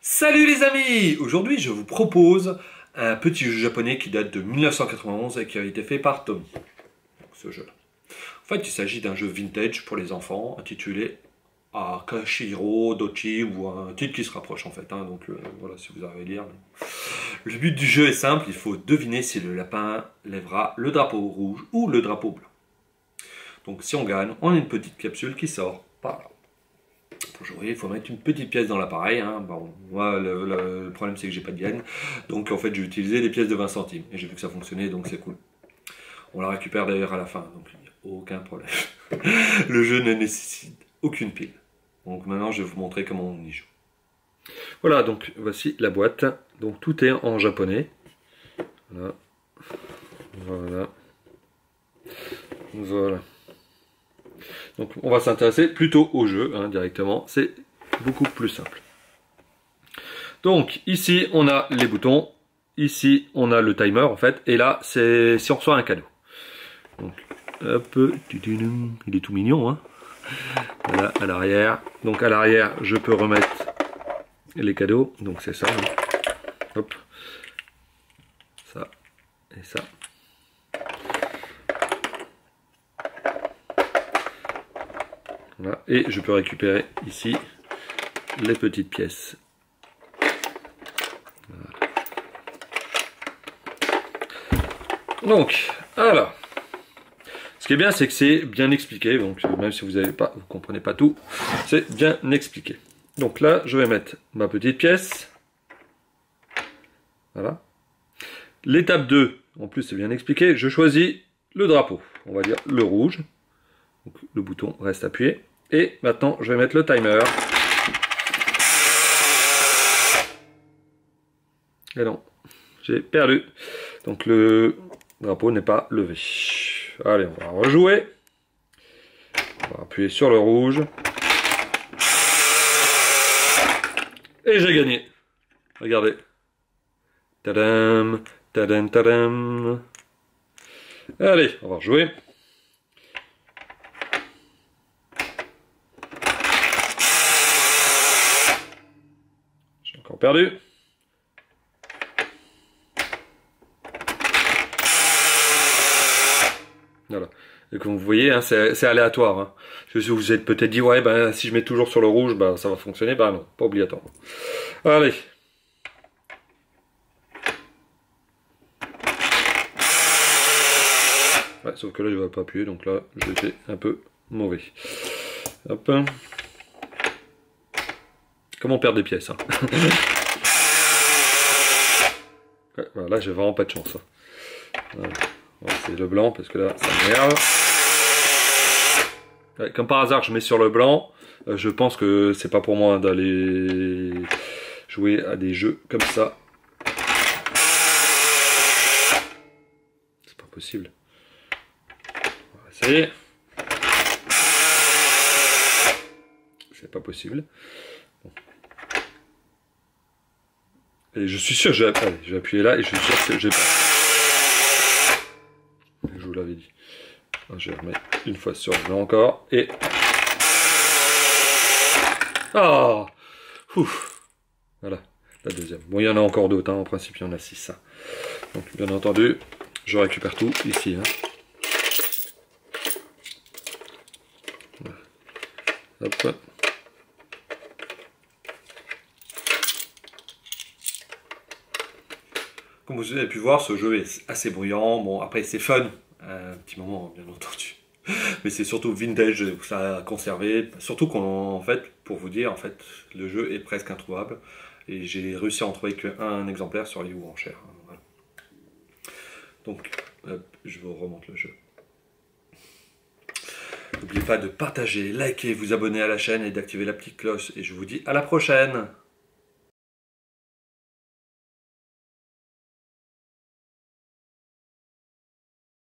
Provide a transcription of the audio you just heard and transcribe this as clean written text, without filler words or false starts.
Salut les amis! Aujourd'hui je vous propose un petit jeu japonais qui date de 1991 et qui a été fait par Tommy. Donc, ce jeu-là. En fait il s'agit d'un jeu vintage pour les enfants intitulé Akashiro Dochi ou un titre qui se rapproche en fait. Donc voilà si vous arrivez à lire. Le but du jeu est simple, il faut deviner si le lapin lèvera le drapeau rouge ou le drapeau blanc. Donc si on gagne, on a une petite capsule qui sort par là. Pour jouer, il faut mettre une petite pièce dans l'appareil. Bon, moi, le problème, c'est que j'ai pas de yen. Donc, en fait, j'ai utilisé des pièces de 20 centimes. Et j'ai vu que ça fonctionnait, donc c'est cool. On la récupère d'ailleurs à la fin, donc il n'y a aucun problème. Le jeu ne nécessite aucune pile. Donc, maintenant, je vais vous montrer comment on y joue. Voilà, donc voici la boîte. Donc, tout est en japonais. Voilà. Voilà. Voilà. Donc on va s'intéresser plutôt au jeu directement, c'est beaucoup plus simple. Donc ici on a les boutons, ici on a le timer en fait, et là c'est si on reçoit un cadeau. Donc hop, il est tout mignon Voilà à l'arrière. Donc à l'arrière je peux remettre les cadeaux, donc c'est ça. Hop, ça et ça. Voilà. Et je peux récupérer ici les petites pièces. Voilà. Donc, alors, ce qui est bien, c'est que c'est bien expliqué. Donc, même si vous comprenez pas tout, c'est bien expliqué. Donc là, je vais mettre ma petite pièce. Voilà. L'étape 2, en plus, c'est bien expliqué. Je choisis le drapeau. On va dire le rouge. Donc, le bouton reste appuyé. Et maintenant, je vais mettre le timer. Et non, j'ai perdu. Donc le drapeau n'est pas levé. Allez, on va rejouer. On va appuyer sur le rouge. Et j'ai gagné. Regardez. Tadam, tadam, tadam. Allez, on va rejouer. Encore perdu. Voilà. Et comme vous voyez, c'est aléatoire. Vous vous êtes peut-être dit, ouais, si je mets toujours sur le rouge, ça va fonctionner. Non, pas obligatoire. Allez. Ouais, sauf que là, je ne vais pas appuyer, donc là, j'étais un peu mauvais. Hop. Comment perdre des pièces Ouais, voilà, j'ai vraiment pas de chance. Voilà. C'est le blanc parce que là ça m'énerve. Ouais, comme par hasard je mets sur le blanc. Je pense que c'est pas pour moi d'aller jouer à des jeux comme ça. C'est pas possible. On va essayer. C'est pas possible. Bon. Et je suis sûr, je vais appuyer là et je suis sûr que j'ai pas. Je vous l'avais dit. Je vais remettre une fois sur le blanc encore. Et. Ah, voilà, la deuxième. Bon, il y en a encore d'autres, en principe, il y en a 6. Donc, bien entendu, je récupère tout ici. Voilà. Hop. Comme vous avez pu voir, ce jeu est assez bruyant. Bon, après, c'est fun. Un petit moment, bien entendu. Mais c'est surtout vintage, ça a conservé. Surtout qu'en fait, pour vous dire, le jeu est presque introuvable. Et j'ai réussi à en trouver qu'un exemplaire sur les enchères. Voilà. Donc, hop, je vous remonte le jeu. N'oubliez pas de partager, liker, vous abonner à la chaîne et d'activer la petite cloche. Et je vous dis à la prochaine!